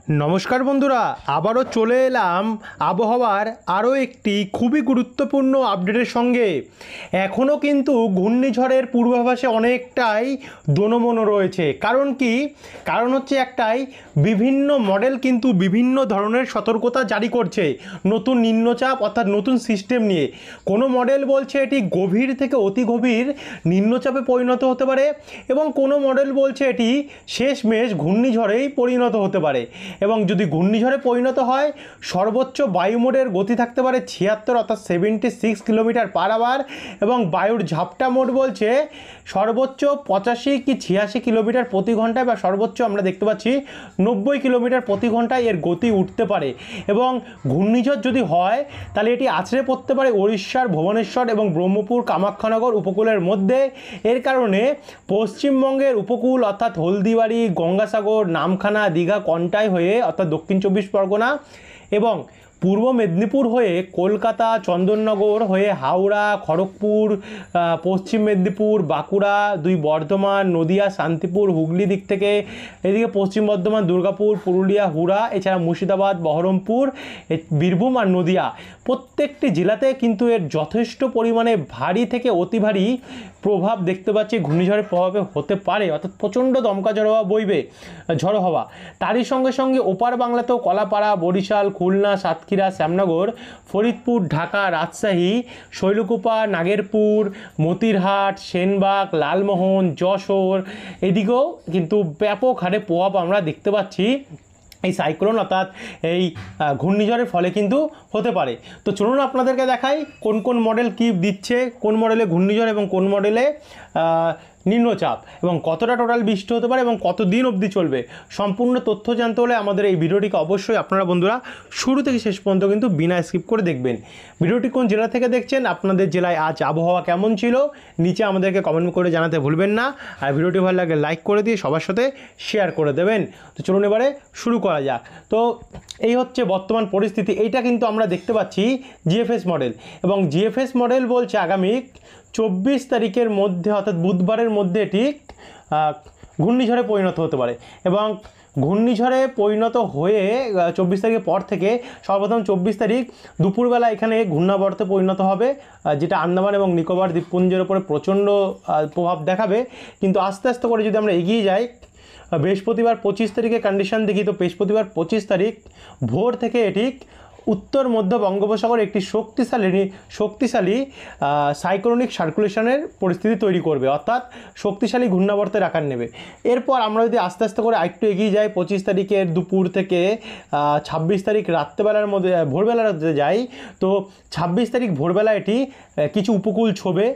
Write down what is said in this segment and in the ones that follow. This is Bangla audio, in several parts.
নমস্কার বন্ধুরা, আবারও চলে এলাম আবহাওয়ার আরও একটি খুবই গুরুত্বপূর্ণ আপডেটের সঙ্গে। এখনও কিন্তু ঘূর্ণিঝড়ের পূর্বাভাসে অনেকটাই দোনোমনো রয়েছে। কারণ হচ্ছে একটাই, বিভিন্ন মডেল কিন্তু বিভিন্ন ধরনের সতর্কতা জারি করছে নতুন নিম্নচাপ অর্থাৎ নতুন সিস্টেম নিয়ে। কোনো মডেল বলছে এটি গভীর থেকে অতি গভীর নিম্নচাপে পরিণত হতে পারে এবং কোনো মডেল বলছে এটি শেষমেশ ঘূর্ণিঝড়েই পরিণত হতে পারে। এবং যদি ঘূর্ণিঝড়ে পরিণত হয়, সর্বোচ্চ বায়ুমোডের গতি থাকতে পারে 76 অর্থাৎ 76 কিলোমিটার পার আওয়ার, এবং বায়ুর ঝাপটা মোড বলছে সর্বোচ্চ 85 কি 86 কিলোমিটার প্রতি ঘন্টায়, বা সর্বোচ্চ আমরা দেখতে পাচ্ছি 90 কিলোমিটার প্রতি ঘন্টায় এর গতি উঠতে পারে। এবং ঘূর্ণিঝড় যদি হয় তাহলে এটি আছড়ে পড়তে পারে ওড়িশার ভুবনেশ্বর এবং ব্রহ্মপুর কামাখ্যানগর উপকূলের মধ্যে। এর কারণে পশ্চিমবঙ্গের উপকূল অর্থাৎ হলদিবাড়ি, গঙ্গাসাগর, নামখানা, দীঘা, কন্টাই হয়ে অর্থাৎ দক্ষিণ 24 পরগনা এবং পূর্ব মেদিনীপুর হয়ে কলকাতা, চন্দননগর হয়ে হাওড়া, খড়গপুর, পশ্চিম মেদিনীপুর, বাঁকুড়া, বর্ধমান, নদিয়া, শান্তিপুর, হুগলি দিক থেকে এদিকে পশ্চিম বর্ধমান, দুর্গাপুর, পুরুলিয়া, হুড়া, এছাড়া মুর্শিদাবাদ, বহরমপুর, বীরভূম আর নদিয়া, প্রত্যেকটি জেলাতে কিন্তু এর যথেষ্ট পরিমাণে ভারী থেকে অতি ভারী প্রভাব দেখতে পাচ্ছি ঘূর্ণিঝড়ের প্রভাবে হতে পারে। অর্থাৎ প্রচণ্ড দমকা ঝড়ো হাওয়া বইবে, ঝড়ো হাওয়া। তারই সঙ্গে সঙ্গে ওপার বাংলাতেও কলাপাড়া, বরিশাল, খুলনা, সাতক্ষীরা, শ্যামনগর, ফরিদপুর, ঢাকা, রাজশাহী, শৈলকুপা, নাগেরপুর, মতিরহাট, সেনবাগ, লালমোহন, যশোর, এদিকেও কিন্তু ব্যাপক হারে প্রভাব আমরা দেখতে পাচ্ছি এই সাইক্লোন অর্থাৎ এই ঘূর্ণিঝড়ের ফলে কিন্তু হতে পারে। তো চলুন আপনাদেরকে দেখাই কোন কোন মডেল কী দিচ্ছে, কোন মডেলে ঘূর্ণিঝড় এবং কোন মডেলে নিম্নচাপ, এবং কতটা টোটাল বৃষ্টি হতে পারে এবং কত দিন অবধি চলবে। সম্পূর্ণ তথ্য জানতে হলে আমাদের এই ভিডিওটিকে অবশ্যই আপনারা বন্ধুরা শুরু থেকে শেষ পর্যন্ত কিন্তু বিনা স্কিপ করে দেখবেন। ভিডিওটি কোন জেলা থেকে দেখছেন, আপনাদের জেলায় আজ আবহাওয়া কেমন ছিল, নিচে আমাদেরকে কমেন্ট করে জানাতে ভুলবেন না। আর ভিডিওটি ভালো লাগে লাইক করে দিয়ে সবার সাথে শেয়ার করে দেবেন। তো চলুন এবারে শুরু করা যাক। তো এই হচ্ছে বর্তমান পরিস্থিতি। এইটা কিন্তু আমরা দেখতে পাচ্ছি জিএফএস মডেল, এবং জিএফএস মডেল বলছে আগামী 24 তারিখের মধ্যে অর্থাৎ বুধবারের মধ্যে এটি ঘূর্ণিঝড়ে পরিণত হতে পারে। এবং ঘূর্ণিঝড়ে পরিণত হয়ে 24 তারিখের পর থেকে সর্বপ্রথম 24 তারিখ দুপুরবেলা এখানে ঘূর্ণাবর্তে পরিণত হবে, যেটা আন্দামান এবং নিকোবর দ্বীপপুঞ্জের উপরে প্রচণ্ড প্রভাব দেখাবে। কিন্তু আস্তে আস্তে করে যদি আমরা এগিয়ে যাই, বৃহস্পতিবার 25 তারিখে কন্ডিশন দেখি, তো বৃহস্পতিবার 25 তারিখ ভোর থেকে এটি উত্তর মধ্য বঙ্গোপসাগরে একটি শক্তিশালী সাইক্লোনিক সার্কুলেশনের পরিস্থিতি তৈরি করবে, অর্থাৎ শক্তিশালী ঘূর্ণাবর্তের আকার নেবে। এরপর আমরা যদি আস্তে আস্তে করে আরেকটু এগিয়ে যাই, 25 তারিখের দুপুর থেকে 26 তারিখ রাত্রেবেলার মধ্যে ভোরবেলার মধ্যে যাই, তো 26 তারিখ ভোরবেলা এটি কিছু উপকূল ছোবে,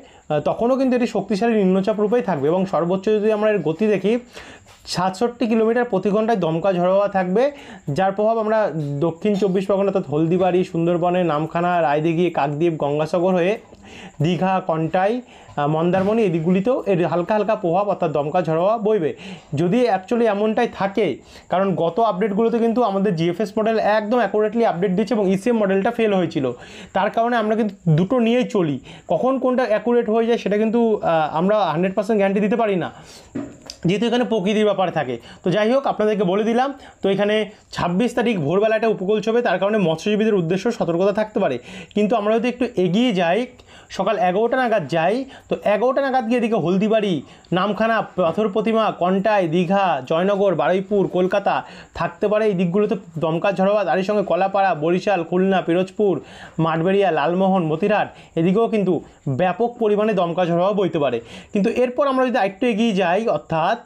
তখনও কিন্তু এটি শক্তিশালী নিম্নচাপ রূপেই থাকবে। এবং সর্বোচ্চ যদি আমরা এর গতি দেখি 67 কিলোমিটার প্রতি ঘন্টায় দমকা ঝড়ো হাওয়া থাকবে, যার প্রভাব আমরা দক্ষিণ 24 পরগনা অর্থাৎ হলদিবাড়ি, সুন্দরবনে, নামখানা, রায়দিঘি, কাকদ্বীপ, গঙ্গাসাগর হয়ে দীঘা, কন্টাই, মন্দারমণি এদিকগুলিতেও এর হালকা হালকা প্রভাব অর্থাৎ দমকা ঝড়ো হাওয়া বইবে। যদি অ্যাকচুয়ালি এমনটাই থাকে, কারণ গত আপডেটগুলোতে কিন্তু আমাদের জিএফএস মডেল একদম অ্যাকুরেটলি আপডেট দিচ্ছে এবং ইসিএম মডেলটা ফেল হয়েছিল, তার কারণে আমরা কিন্তু দুটো নিয়েই চলি। কখন কোনটা অ্যাকুরেট হয়ে যায় সেটা কিন্তু আমরা 100% গ্যারান্টি দিতে পারি না, যেহেতু এখানে প্রকৃতির ব্যাপার থাকে। তো যাই হোক, আপনাদেরকে বলে দিলাম। তো এখানে 26 তারিখ ভোরবেলাটা উপকূল ছবে, তার কারণে মৎস্যজীবীদের উদ্দেশ্য সতর্কতা থাকতে পারে। কিন্তু আমরা যদি একটু এগিয়ে যাই, সকাল 11টা নাগাদ যাই, তো 11টা নাগাদ গিয়ে এদিকে হলদিবাড়ি, নামখানা, পাথর প্রতিমা, কন্টাই, দীঘা, জয়নগর, বারুইপুর, কলকাতা থাকতে পারে। এই দিকগুলোতে দমকা ঝড়ো হাওয়া, তারই সঙ্গে কলাপাড়া, বরিশাল, খুলনা, পিরোজপুর, মাঠবেড়িয়া, লালমোহন, মতিরহাট এদিকেও কিন্তু ব্যাপক পরিমাণে দমকা ঝড়ো হাওয়া বইতে পারে। কিন্তু এরপর আমরা যদি আরেকটু এগিয়ে যাই, অর্থাৎ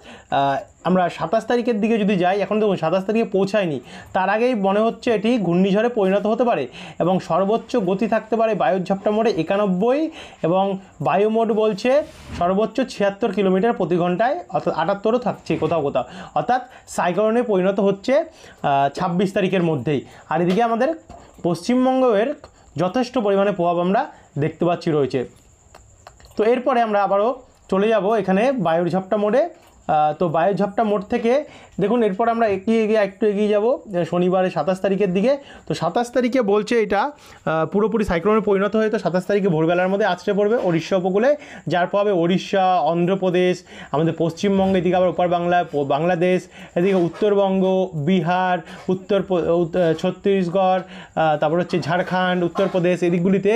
আমরা 27 তারিখের দিকে যদি যাই, এখন দেখুন 27 তারিখে পৌঁছায়নি, তার আগেই মনে হচ্ছে এটি ঘূর্ণিঝড়ে পরিণত হতে পারে। এবং সর্বোচ্চ গতি থাকতে পারে বায়ুর ঝাপটা মোডে 91, এবং বায়ু মোড বলছে সর্বোচ্চ 76 কিলোমিটার প্রতি ঘন্টায়, অর্থাৎ 78ও থাকছে কোথাও কোথাও, অর্থাৎ সাইক্লোনে পরিণত হচ্ছে 26 তারিখের মধ্যেই। আর এদিকে আমাদের পশ্চিমবঙ্গের যথেষ্ট পরিমাণে প্রভাব আমরা দেখতে পাচ্ছি রয়েছে। তো এরপরে আমরা আবারও চলে যাব এখানে বায়ুর ঝাপটা মোডে, তো বায়ুর ঝাপটা মোড় থেকে দেখুন এরপর আমরা একটু এগিয়ে যাব শনিবারে 27 তারিখের দিকে। তো 27 তারিখে বলছে এটা পুরোপুরি সাইক্লোনে পরিণত হয়ে তো 27 তারিখে ভোরবেলার মধ্যে আছড়ে পড়বে উড়িষ্যা উপকূলে, যার প্রভাবে উড়িষ্যা, অন্ধ্রপ্রদেশ, আমাদের পশ্চিমবঙ্গ, এদিকে আবার ওপার বাংলা, বাংলাদেশ, এদিকে উত্তরবঙ্গ, বিহার, ছত্তিশগড়, তারপর হচ্ছে ঝাড়খণ্ড, উত্তরপ্রদেশ, এদিকগুলিতে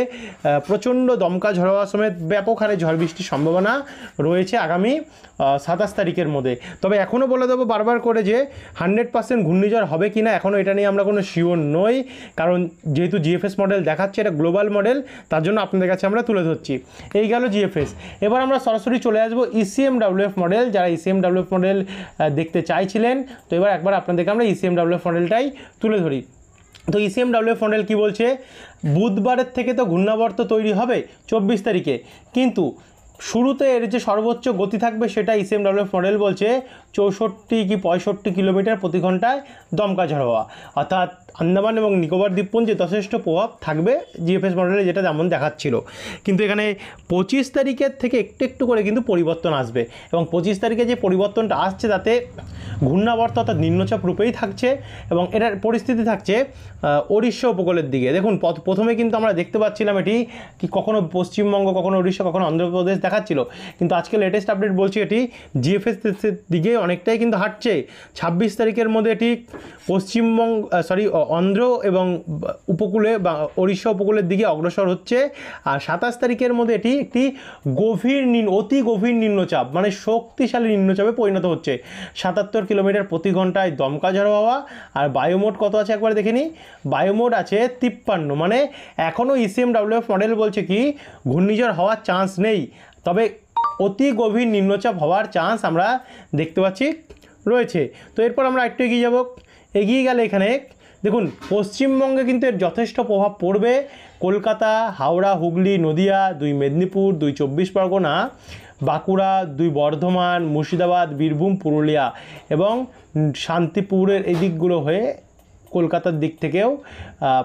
প্রচণ্ড দমকা ঝড় হওয়ার সময় ব্যাপক হারে ঝড় বৃষ্টির সম্ভাবনা রয়েছে আগামী 27 তারিখের মধ্যে। তবে এখনও বলে দেবো বারবার করে যে 100% ঘূর্ণিঝড় হবে কি না এখনও এটা নিয়ে আমরা কোনো শিওর নই, কারণ যেহেতু জিএফএস মডেল দেখাচ্ছে, এটা গ্লোবাল মডেল, তার জন্য আপনাদের কাছে আমরা তুলে ধরছি। এই গেল জিএফএস। এবার আমরা সরাসরি চলে আসবো ইসিএমডব্লিউএফ মডেল। যারা ইসিএমডব্লিউএফ মডেল দেখতে চাইছিলেন, তো এবার একবার আপনাদেরকে আমরা ইসিএমডব্লিউএফ মডেলটাই তুলে ধরি। তো ইসিএমডব্লিউএফ মডেল কি বলছে, বুধবারের থেকে তো ঘূর্ণাবর্ত তৈরি হবে 24 তারিখে, কিন্তু শুরুতে এর যে সর্বোচ্চ গতি থাকবে সেটা ইসিএমডব্লিউএফ মডেল বলছে 64 কি 65 কিলোমিটার প্রতি ঘন্টায় দমকা ঝড় হওয়া, অর্থাৎ আন্দামান এবং নিকোবর দ্বীপপুঞ্জে যথেষ্ট প্রভাব থাকবে জিএফএস মডেলে যেটা যেমন দেখাচ্ছিল। কিন্তু এখানে 25 তারিখের থেকে একটু একটু করে কিন্তু পরিবর্তন আসবে, এবং 25 তারিখে যে পরিবর্তনটা আসছে তাতে ঘূর্ণাবর্ত অর্থাৎ নিম্নচাপ রূপেই থাকছে, এবং এটার পরিস্থিতি থাকছে ওড়িশা উপকূলের দিকে। দেখুন প্রথমে কিন্তু আমরা দেখতে পাচ্ছিলাম এটি কি কখনো পশ্চিমবঙ্গ, কখনো উড়িষ্যা, কখনো অন্ধ্রপ্রদেশ দেখাচ্ছিল, কিন্তু আজকে লেটেস্ট আপডেট বলছে এটি জিএফএস দিকে অনেকটাই কিন্তু হাঁটছে। 26 তারিখের মধ্যে এটি পশ্চিমবঙ্গ অন্ধ্র এবং উপকূলে বা ওড়িশা উপকূলের দিকে অগ্রসর হচ্ছে, আর 27 তারিখের মধ্যে এটি একটি অতি গভীর নিম্নচাপ মানে শক্তিশালী নিম্নচাপে পরিণত হচ্ছে। 77 কিলোমিটার প্রতি ঘন্টায় দমকা ঝড় হওয়া, আর বায়ুমোট কত আছে একবার দেখে নিই, বায়ুমোট আছে 53, মানে এখনও ইসিএমডব্লিউএফ মডেল বলছে কি ঘূর্ণিঝড় হওয়ার চান্স নেই, তবে অতি গভীর নিম্নচাপ হওয়ার চান্স আমরা দেখতে পাচ্ছি রয়েছে। তো এরপর আমরা একটু এগিয়ে যাব, এগিয়ে গেলে এখানে দেখুন পশ্চিমবঙ্গে কিন্তু এর যথেষ্ট প্রভাব পড়বে। কলকাতা, হাওড়া, হুগলি, নদিয়া, 2 মেদিনীপুর, 2 24 পরগনা, বাঁকুড়া, 2 বর্ধমান, মুর্শিদাবাদ, বীরভূম, পুরুলিয়া এবং শান্তিপুরের এই দিকগুলো হয়ে কলকাতার দিক থেকেও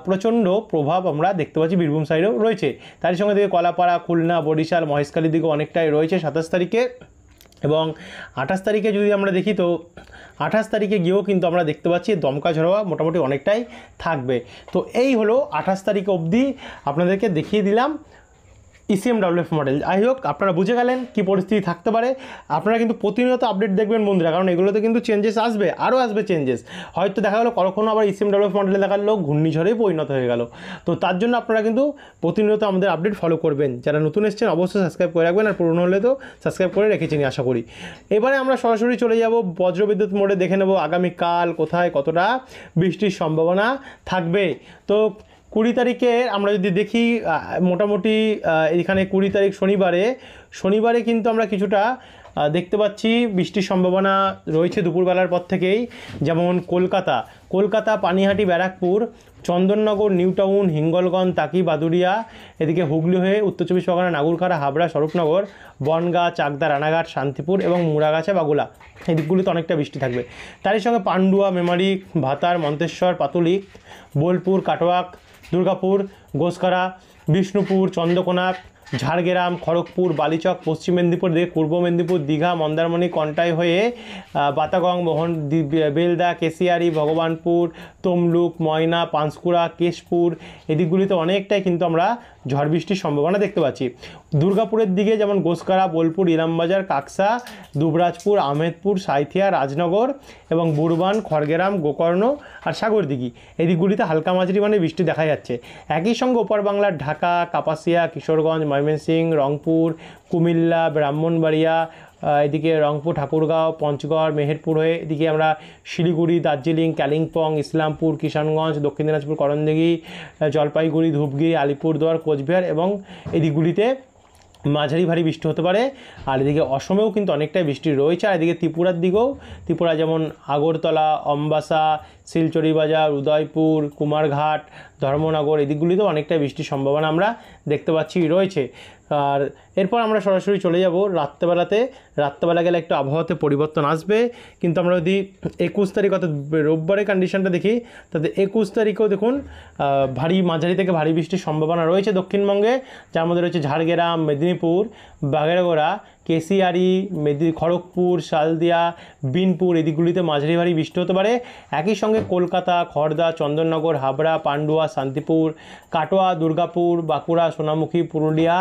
প্রচণ্ড প্রভাব আমরা দেখতে পাচ্ছি, বীরভূম সাইডেও রয়েছে। তারই সঙ্গে দিকে কলাপাড়া, খুলনা, বরিশাল, মহেশখালীর দিকে অনেকটাই রয়েছে 27 তারিখে। এবং 28 তারিখে যদি আমরা দেখি তো 28 তারিখে গিয়েও কিন্তু আমরা দেখতে পাচ্ছি দমকা ঝড় হওয়া মোটামুটি অনেকটাই থাকবে। তো এই হলো 28 তারিখ অবধি আপনাদেরকে দেখিয়ে দিলাম ইসিএমডব্লিউএফ মডেল। যাই হোক আপনারা বুঝে গেলেন কী পরিস্থিতি থাকতে পারে। আপনারা কিন্তু প্রতিনিয়ত আপডেট দেখবেন বন্ধুরা, কারণ এগুলোতে কিন্তু চেঞ্জেস আসবে, আরও আসবে চেঞ্জেস। হয়তো দেখা গেলো কখনো আবার ইসিএমডব্লিউএফ মডেলে দেখালো ঘূর্ণিঝড়েই পরিণত হয়ে গেল। তো তার জন্য আপনারা কিন্তু প্রতিনিয়ত আমাদের আপডেট ফলো করবেন। যারা নতুন এসেছেন অবশ্যই সাবস্ক্রাইব করে রাখবেন, আর পুরনো হলে তো সাবস্ক্রাইব করে রেখেছেন আশা করি। এবারে আমরা সরাসরি চলে যাব বজ্রবিদ্যুৎ মোডে, দেখে নেব আগামীকাল কোথায় কতটা বৃষ্টির সম্ভাবনা থাকবে। তো 20 তারিখে আমরা যদি দেখি মোটামুটি এখানে 20 তারিখ শনিবারে কিন্তু আমরা কিছুটা দেখতে পাচ্ছি বৃষ্টির সম্ভাবনা রয়েছে দুপুরবেলার পর থেকেই। যেমন কলকাতা, পানিহাটি, ব্যারাকপুর, চন্দননগর, নিউ টাউন, হিঙ্গলগঞ্জ, তাকি, বাদুড়িয়া, এদিকে হুগলি হয়ে উত্তর 24 পরগনা, নাগুরখাড়া, হাবড়া, স্বরূপনগর, বনগাঁ, চাকদা, রানাঘাট, শান্তিপুর এবং মুড়াগাছা, বাগুলা, এই দিকগুলিতে অনেকটা বৃষ্টি থাকবে। তারই সঙ্গে পান্ডুয়া, মেমারি, ভাতার, মন্তেশ্বর, পাতুলিক, বোলপুর, কাটোয়াক, দুর্গাপুর, গোসখাড়া, বিষ্ণুপুর, চন্দ্রকোনা, ঝাড়গ্রাম, খড়গপুর, বালিচক, পশ্চিম মেদিনীপুর দিকে পূর্ব মেদিনীপুর, দীঘা, মন্দারমণি, কন্টাই হয়ে বাতাগং, মোহন, বেলদা, কেশিয়ারি, ভগবানপুর, তমলুক, ময়না, পাঁশকুড়া, কেশপুর, এদিকগুলিতে অনেকটাই কিন্তু আমরা ঝড় বৃষ্টির সম্ভাবনা দেখতে পাচ্ছি। দুর্গাপুরের দিকে যেমন গোসখাড়া, বোলপুর, ইলামবাজার, কাকসা, দুবরাজপুর, আহমেদপুর, সাঁইথিয়া, রাজনগর এবং বুরবান, খড়গ্রাম, গোকর্ণ আর সাগরদিঘি, এই দিকগুলিতে হালকা মাঝারি মানে বৃষ্টি দেখা যাচ্ছে। একই সঙ্গে ওপার বাংলার ঢাকা, কাপাসিয়া, কিশোরগঞ্জ, ময়মনসিংহ, রংপুর, কুমিল্লা, ব্রাহ্মণবাড়িয়া, এদিকে রংপুর, ঠাকুরগাঁও, পঞ্চগড়, মেহেরপুর হয়ে এদিকে আমরা শিলিগুড়ি, দার্জিলিং, কালিম্পং, ইসলামপুর, কিষানগঞ্জ, দক্ষিণ দিনাজপুর, করণদিঘি, জলপাইগুড়ি, ধূপগুড়ি, আলিপুরদুয়ার, কোচবিহার এবং এদিকগুলিতে মাঝারি ভারী বৃষ্টি হতে পারে। আর এদিকে অসমেও কিন্তু অনেকটাই বৃষ্টি রয়েছে। আর এদিকে ত্রিপুরার দিকেও, ত্রিপুরা যেমন আগরতলা, অম্বাসা, শিলচরি বাজার, উদয়পুর, কুমারঘাট, ধর্মনগর, এদিকগুলিতেও অনেকটাই বৃষ্টির সম্ভাবনা আমরা দেখতে পাচ্ছি রয়েছে। আর এরপর আমরা সরাসরি চলে যাব রাত্রেবেলাতে। রাত্রেবেলা গেলে একটু আবহাওয়াতে পরিবর্তন আসবে, কিন্তু আমরা যদি 21 তারিখ অর্থাৎ রোববারের কন্ডিশনটা দেখি, তাতে 21 তারিখেও দেখুন ভারী মাঝারি থেকে ভারী বৃষ্টির সম্ভাবনা রয়েছে দক্ষিণবঙ্গে, যার মধ্যে রয়েছে ঝাড়গ্রাম, মেদিনীপুর, বাগেরগোড়া, কেশিয়ারি, খড়গপুর, শালদিয়া, বিনপুর এদিকগুলিতে মাঝারি ভারী বৃষ্টি হতে পারে। একই সঙ্গে কলকাতা, খড়দা, চন্দননগর, হাবড়া, পান্ডুয়া, শান্তিপুর, কাটোয়া, দুর্গাপুর, বাঁকুড়া, সোনামুখী, পুরুলিয়া,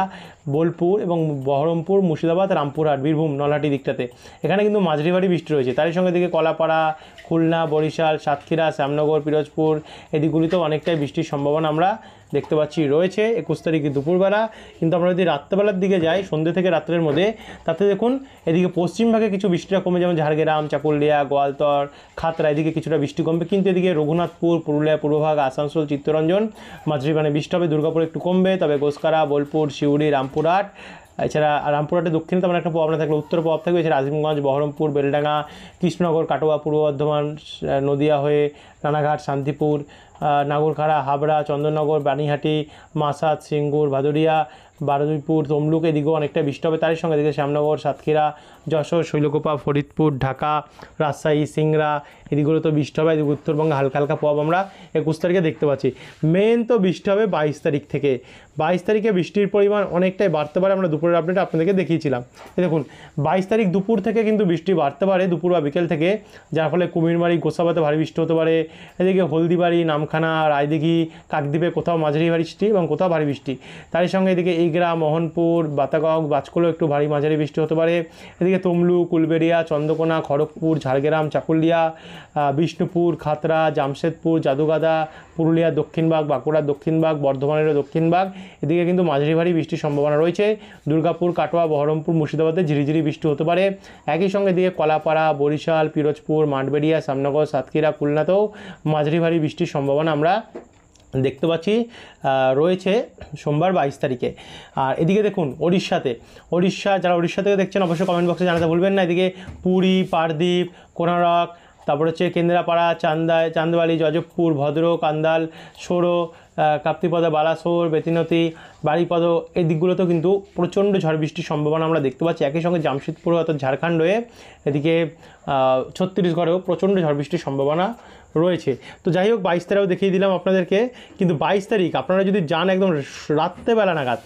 বোলপুর এবং বহরমপুর, মুর্শিদাবাদ, রামপুরহাট, বীরভূম, নলহাটি দিকটাতে এখানে কিন্তু মাঝারি ভারী বৃষ্টি রয়েছে। তারই সঙ্গে দিকে কলাপাড়া, খুলনা, বরিশাল, সাতক্ষীরা, শ্যামনগর, পিরোজপুর এদিকগুলিতেও অনেকটাই বৃষ্টির সম্ভাবনা আমরা দেখতে পাচ্ছি রয়েছে 21 তারিখে দুপুরবেলা। কিন্তু আমরা যদি রাত্রেবেলার দিকে যাই, সন্ধ্যে থেকে রাত্রের মধ্যে, তাতে দেখুন এদিকে পশ্চিমভাগে কিছু বৃষ্টিটা কমে, যেমন ঝাড়গ্রাম, চাকুলিয়া, গোয়ালতর, খাতড়া এদিকে কিছুটা বৃষ্টি কমবে, কিন্তু এদিকে রঘুনাথপুর, পুরুলিয়া পূর্বভাগ, আসানসোল, চিত্তরঞ্জন মাঝারি মানে বৃষ্টি হবে। দুর্গাপুর একটু কমবে, তবে গোসকারা, বোলপুর, সিউড়ি, রামপুরহাট, এছাড়া রামপুরহাটে দক্ষিণে তেমন একটা প্রভাব না থাকলে উত্তর প্রভাব থাকবে। এছাড়া আজিমগঞ্জ, বহরমপুর, বেলডাঙ্গা, কৃষ্ণনগর, কাটোয়া, পূর্ব বর্ধমান, নদিয়া হয়ে রানাঘাট, শান্তিপুর, নাগরখাড়া, হাবড়া, চন্দননগর, বানিহাটি, মাসাদ, সিঙ্গুর, ভাদুরিয়া, বারুইপুর, তমলুক এদিকেও অনেকটা বৃষ্টি হবে। তারই সঙ্গে এদিকে শ্যামনগর, সাতক্ষীরা, যশোর, শৈলকুপা, ফরিদপুর, ঢাকা, রাজশাহী, সিংড়া এদিকগুলো তো বৃষ্টি হবে। এদিকে উত্তরবঙ্গে হালকা হালকা প্রভাব আমরা 21 তারিখে দেখতে পাচ্ছি। মেন তো বৃষ্টি হবে 22 তারিখ থেকে। 22 তারিখে বৃষ্টির পরিমাণ অনেকটাই বাড়তে পারে, আমরা দুপুরের আপডেট আপনাদেরকে দেখিয়েছিলাম। দেখুন 22 তারিখ দুপুর থেকে কিন্তু বৃষ্টি বাড়তে পারে, দুপুর বা বিকেল থেকে, যার ফলে কুমিরমারি, গোসাবাতে ভারী বৃষ্টি হতে পারে। এদিকে হলদিবাড়ি, নামখানা, রায়দিঘি, কাকদ্বীপে কোথাও মাঝারি ভারী বৃষ্টি এবং কোথাও ভারী বৃষ্টি। তারই সঙ্গে এদিকে ইগরা, মোহনপুর, বাতাগং, বাজকুলো একটু ভারী মাঝারি বৃষ্টি হতে পারে। এদিকে তমলুক, উলবেড়িয়া, চন্দ্রকোনা, খড়গপুর, ঝাড়গ্রাম, চাকুলিয়া, বিষ্ণুপুর, খাতড়া, জামশেদপুর, জাদুগাদা, পুরুলিয়া দক্ষিণভাগ, বাঁকুড়া দক্ষিণভাগ, বর্ধমানেরও দক্ষিণভাগ এদিকে কিন্তু মাঝারি ভারী বৃষ্টির সম্ভাবনা রয়েছে। দুর্গাপুর, কাটোয়া, বহরমপুর, মুর্শিদাবাদে ঝিরিঝিরি বৃষ্টি হতে পারে। একই সঙ্গে দিকে কলাপাড়া, বরিশাল, পিরোজপুর, মাঠবেড়িয়া, শ্যামনগর, সাতক্ষীরা, খুলনাতেও মাঝারি ভারী বৃষ্টির সম্ভাবনা আমরা দেখতে পাচ্ছি রয়েছে সোমবার 22 তারিখে। আর এদিকে দেখুন উড়িষ্যা, যারা উড়িষ্যা থেকে দেখছেন অবশ্যই কমেন্ট বক্সে জানাতে ভুলবেন না। এদিকে পুরী, পারদ্বীপ, কোনারক, তারপর হচ্ছে কেন্দ্রাপাড়া, চান্দবালি, যজবপুর, ভদ্রক, আন্দাল, সোরো, কাপ্তিপদা, বালাসোর, বেতিনতি, বাড়িপদ এই দিকগুলোতেও কিন্তু প্রচণ্ড ঝড় বৃষ্টির সম্ভাবনা আমরা দেখতে পাচ্ছি। একই সঙ্গে জামশেদপুর অর্থাৎ ঝাড়খণ্ড হয়ে এদিকে ছত্তিশগড়েও প্রচণ্ড ঝড় বৃষ্টির সম্ভাবনা রয়েছে। তো যাই হোক 22 তারিখও দেখিয়ে দিলাম আপনাদেরকে। কিন্তু 22 তারিখ আপনারা যদি যান একদম রাত্রেবেলা নাগাদ,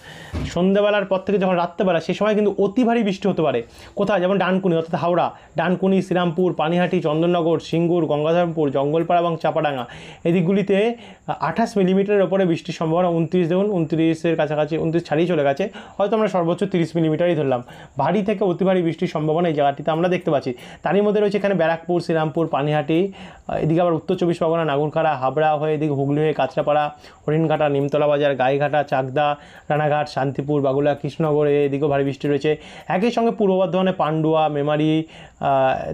সন্ধ্যাবেলার পর থেকে যখন রাত্রেবেলা, সে সময় কিন্তু অতি ভারী বৃষ্টি হতে পারে। কোথায়? যেমন ডানকুনি অর্থাৎ হাওড়া, ডানকুনি, শ্রীরামপুর, পানিহাটি, চন্দননগর, সিঙ্গুর, গঙ্গাধরপুর, জঙ্গলপাড়া এবং চাপাডাঙ্গা এদিকগুলিতে 28 মিলিমিটারের ওপরে বৃষ্টির সম্ভাবনা। 29 দেখুন, 29-এর কাছাকাছি, 29 ছাড়িয়ে চলে গেছে, হয়তো আমরা সর্বোচ্চ 30 মিলিমিটারই ধরলাম। ভারী থেকে অতি ভারী বৃষ্টির সম্ভাবনা এই জায়গাটিতে আমরা দেখতে পাচ্ছি। তারই মধ্যে রয়েছে এখানে ব্যারাকপুর, শ্রীরামপুর, পানিহাটি, এদিকে আবার উত্তর 24 পরগনা, নাগরখাড়া, হাবড়া হয়ে এদিকে হুগলি হয়ে কাঁচরাপাড়া, হরিণঘাটা, নিমতলা বাজার, গাইঘাটা, চাকদা, রানাঘাট, শান্তিপুর, বাগুলা, কৃষ্ণনগর এদিকেও ভারী বৃষ্টি রয়েছে। একই সঙ্গে পূর্ব বর্ধমানে পান্ডুয়া, মেমারি,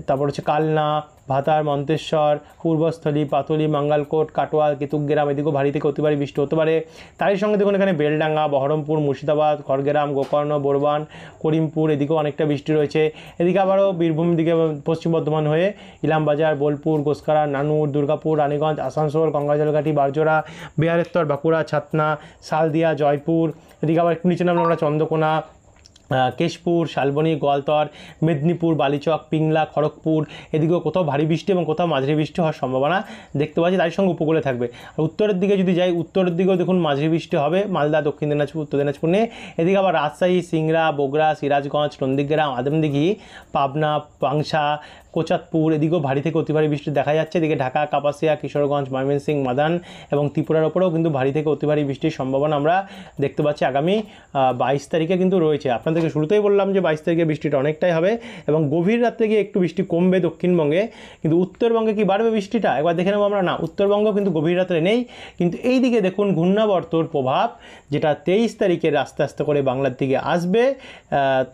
তারপর হচ্ছে কালনা, ভাতার, মন্তেশ্বর, পূর্বস্থলী, পাতলি, মাঙ্গালকোট, কাটোয়া, কেতুগ্রাম এদিকেও ভারী থেকে অতি ভারী বৃষ্টি হতে পারে। তারই সঙ্গে দেখুন এখানে বেলডাঙ্গা, বহরমপুর, মুর্শিদাবাদ, খড়গ্রাম, গোকর্ণ, বোরবান, করিমপুর এদিকেও অনেকটা বৃষ্টি রয়েছে। এদিকে আবারও বীরভূম দিকে পশ্চিম বর্ধমান হয়ে ইলামবাজার, বোলপুর, গোসকারা, নানুর, দুর্গাপুর, রানীগঞ্জ, আসানসোল, গঙ্গাজলঘাটি, বারজোড়া, বিহারেশ্বর, বাঁকুড়া, ছাতনা, শালদিয়া, জয়পুর এদিকে আবার একটু নিচে নামলে আমরা চন্দ্রকোনা, কেশপুর, শালবনী, গোয়ালতর, মেদিনীপুর, বালিচক, পিংলা, খড়গপুর এদিকেও কোথাও ভারী বৃষ্টি এবং কোথাও মাঝারি বৃষ্টি হওয়ার সম্ভাবনা দেখতে পাচ্ছি। তার সঙ্গে উপকূলে থাকবে। আর উত্তরের দিকে যদি যাই, উত্তরের দিকেও দেখুন মাঝারি বৃষ্টি হবে, মালদা, দক্ষিণ দিনাজপুর, উত্তর দিনাজপুর নিয়ে। এদিকে আবার রাজশাহী, সিংড়া, বগুড়া, সিরাজগঞ্জ, নন্দীগ্রাম, আদমদিঘি, পাবনা, পাংশা, কোচাতপুর এদিকেও ভারী থেকে অতি ভারী বৃষ্টি দেখা যাচ্ছে। এদিকে ঢাকা, কাপাসিয়া, কিশোরগঞ্জ, ময়মনসিংহ, মাদান এবং ত্রিপুরার ওপরেও কিন্তু ভারী থেকে অতি ভারী বৃষ্টির সম্ভাবনা আমরা দেখতে পাচ্ছি আগামী 22 তারিখে কিন্তু রয়েছে। আপনাদেরকে শুরুতেই বললাম যে 22 তারিখে বৃষ্টিটা অনেকটাই হবে এবং গভীর রাত্রে গিয়ে একটু বৃষ্টি কমবে দক্ষিণবঙ্গে, কিন্তু উত্তরবঙ্গে কি বাড়বে বৃষ্টিটা একবার দেখে নেবো আমরা। না, উত্তরবঙ্গ কিন্তু গভীর রাত্রে নেই, কিন্তু এই দিকে দেখুন ঘূর্ণাবর্তর প্রভাব যেটা 23 তারিখে আস্তে আস্তে করে বাংলার দিকে আসবে,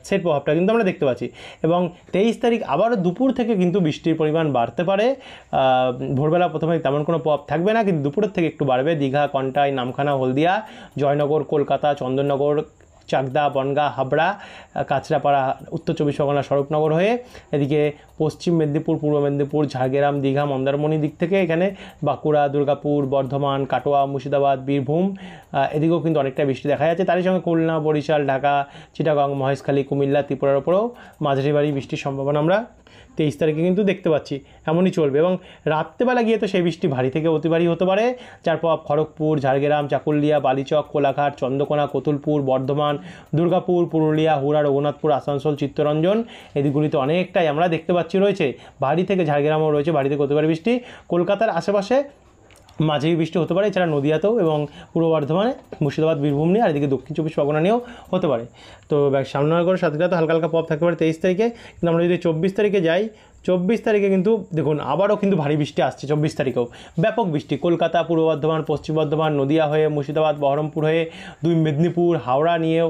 সেই প্রভাবটা কিন্তু আমরা দেখতে পাচ্ছি। এবং 23 তারিখ আবারও দুপুর থেকে কিন্তু বৃষ্টির পরিমাণ বাড়তে পারে। ভোরবেলা প্রথমে তেমন কোনো প্রভাব থাকবে না, কিন্তু দুপুরের থেকে একটু বাড়বে। দীঘা, কন্টাই, নামখানা, হলদিয়া, জয়নগর, কলকাতা, চন্দননগর, চাকদা, বনগাঁ, হাবড়া, কাঁচরাপাড়া, উত্তর 24 পরগনা, স্বরূপনগর হয়ে এদিকে পশ্চিম মেদিনীপুর, পূর্ব মেদিনীপুর, ঝাড়গ্রাম, দীঘা, মন্দারমণির দিক থেকে এখানে বাঁকুড়া, দুর্গাপুর, বর্ধমান, কাটোয়া, মুর্শিদাবাদ, বীরভূম এদিকেও কিন্তু অনেকটা বৃষ্টি দেখা যাচ্ছে। তারই সঙ্গে খুলনা, বরিশাল, ঢাকা, চিটাগং, মহেশখালী, কুমিল্লা, ত্রিপুরার ওপরেও মাঝারি ভারী বৃষ্টির সম্ভাবনা আমরা 23 তারিখে কিন্তু দেখতে পাচ্ছি। এমনই চলবে এবং রাত্রেবেলা গিয়ে তো সেই বৃষ্টি ভারী থেকে অতি ভারী হতে পারে, যার প্রভাব খড়গপুর, ঝাড়গ্রাম, চাকুলিয়া, বালিচক, কোলাঘাট, চন্দ্রকোনা, কতুলপুর, বর্ধমান, দুর্গাপুর, পুরুলিয়া, হুড়া, রঘুনাথপুর, আসানসোল, চিত্তরঞ্জন এদিকগুলিতে অনেকটাই আমরা দেখতে পাচ্ছি রয়েছে। ভারী থেকে ঝাড়গ্রামেও রয়েছে ভারী থেকে হতে পারে বৃষ্টি। কলকাতার আশেপাশে মাঝারি বৃষ্টি হতে পারে, এছাড়া নদিয়াতেও এবং পূর্ব বর্ধমানে, মুর্শিদাবাদ, বীরভূম নিয়ে আর এদিকে দক্ষিণ 24 পরগনা নিয়েও হতে পারে। তো সামনে সাথে তো হালকা হালকা প্রভাব থাকতে পারে 23 তারিখে। কিন্তু আমরা যদি 24 তারিখে যাই, 24 তারিখে কিন্তু দেখুন আবারও কিন্তু ভারী বৃষ্টি আসছে। 24 তারিখেও ব্যাপক বৃষ্টি কলকাতা, পূর্ব বর্ধমান, পশ্চিম বর্ধমান, নদিয়া হয়ে মুর্শিদাবাদ, বহরমপুর হয়ে 2 মেদিনীপুর, হাওড়া নিয়েও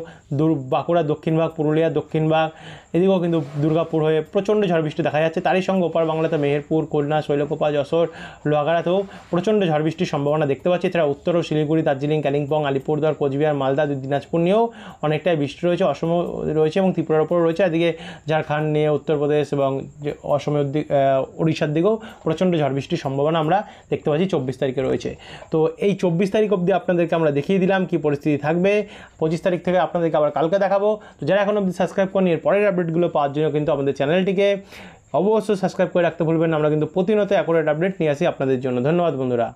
বাঁকুড়া দক্ষিণভাগ, পুরুলিয়া দক্ষিণভাগ, এদিকেও কিন্তু দুর্গাপুর হয়ে প্রচণ্ড ঝড় বৃষ্টি দেখা যাচ্ছে। তারই সঙ্গে ওপার বাংলাতে মেহেরপুর, খুলনা, শৈলকুপা, যশোর, লোহাগাড়াতেও প্রচণ্ড ঝড় বৃষ্টির সম্ভাবনা দেখতে পাচ্ছি। এছাড়া উত্তর ও শিলিগুড়ি, দার্জিলিং, কালিম্পং, আলিপুরদুয়ার, কোচবিহার, মালদা, দিনাজপুর নিয়েও অনেকটাই বৃষ্টি রয়েছে। অসম রয়েছে এবং ত্রিপুরার ওপরও রয়েছে। এদিকে ঝাড়খণ্ড নিয়ে উত্তরপ্রদেশ এবং অসমের উড়িষ্যার দিকেও প্রচণ্ড ঝড় বৃষ্টির সম্ভাবনা আমরা দেখতে পাচ্ছি 24 তারিখে রয়েছে। তো এই 24 তারিখ অবধি আপনাদেরকে আমরা দেখিয়ে দিলাম কী পরিস্থিতি থাকবে। 25 তারিখ থেকে আপনাদেরকে আবার কালকে দেখাবো। তো যারা এখন অবধি সাবস্ক্রাইব করেন, এর পরের আপডেটগুলো পাওয়ার জন্য কিন্তু আমাদের চ্যানেলটিকে অবশ্যই সাবস্ক্রাইব করে রাখতে ভুলবেন না। আমরা কিন্তু প্রতিনিয়ত অ্যাকুরেট আপডেট নিয়ে আসি আপনাদের জন্য। ধন্যবাদ বন্ধুরা।